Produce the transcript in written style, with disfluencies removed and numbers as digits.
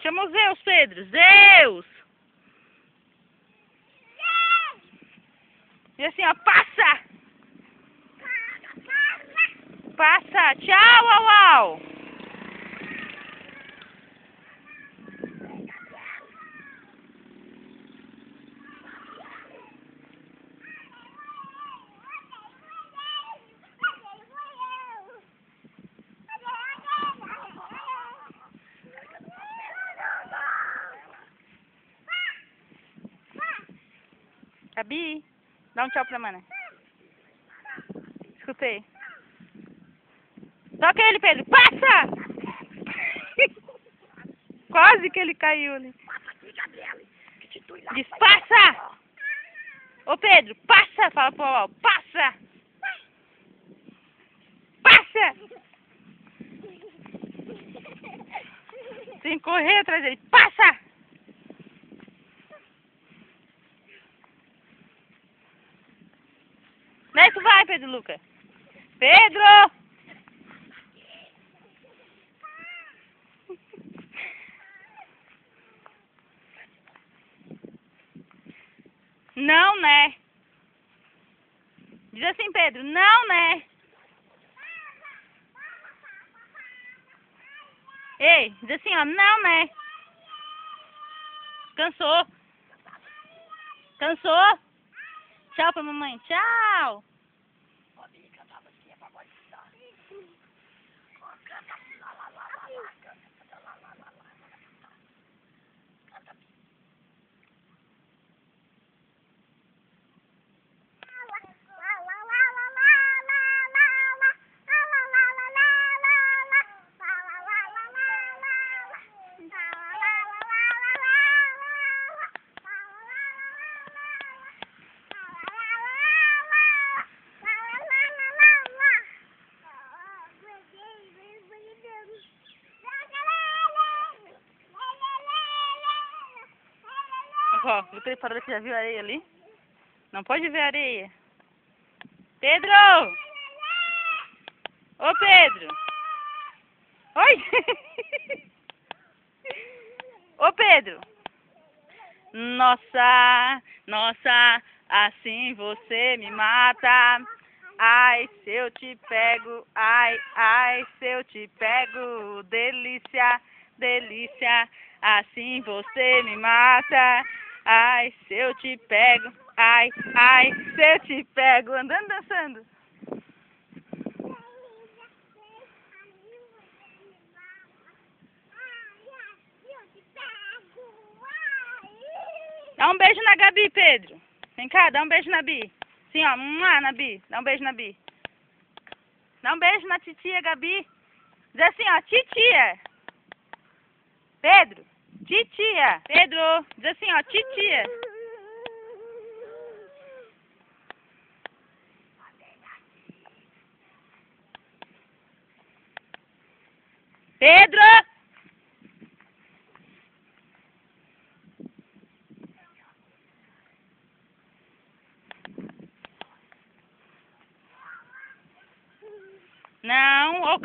Chama o Zeus, Pedro. Zeus! E assim, ó, passa! Passa! Tchau, au, au! Gabi, dá um tchau pra mana. Escutei. Toca ele, Pedro. Passa! Quase que ele caiu ali. Diz, passa! Ô, Pedro, passa! Fala pro Au, passa! Passa! Tem que correr atrás dele. Passa! Daí tu vai, Pedro Lucas. Pedro! Não, né? Diz assim, Pedro. Não, né? Ei, diz assim, ó. Não, né? Cansou? Cansou? Tchau pra mamãe. Tchau! Ó, viu que ele parou que já viu a areia ali? Não pode ver a areia. Pedro! Ô, Pedro! Oi! Ô, Pedro! Nossa, nossa, assim você me mata. Ai, se eu te pego, ai, ai, se eu te pego. Delícia, delícia, assim você me mata. Ai, se eu te pego, ai, ai, se eu te pego. Andando, dançando. Dá um beijo na Gabi, Pedro. Vem cá, dá um beijo na Bi. Sim, ó, na Bi. Dá um beijo na Bi. Dá um beijo na titia, Gabi. Diz assim, ó, titia. Pedro, titia. Pedro, diz assim, ó, titia. Pedro! Não, ô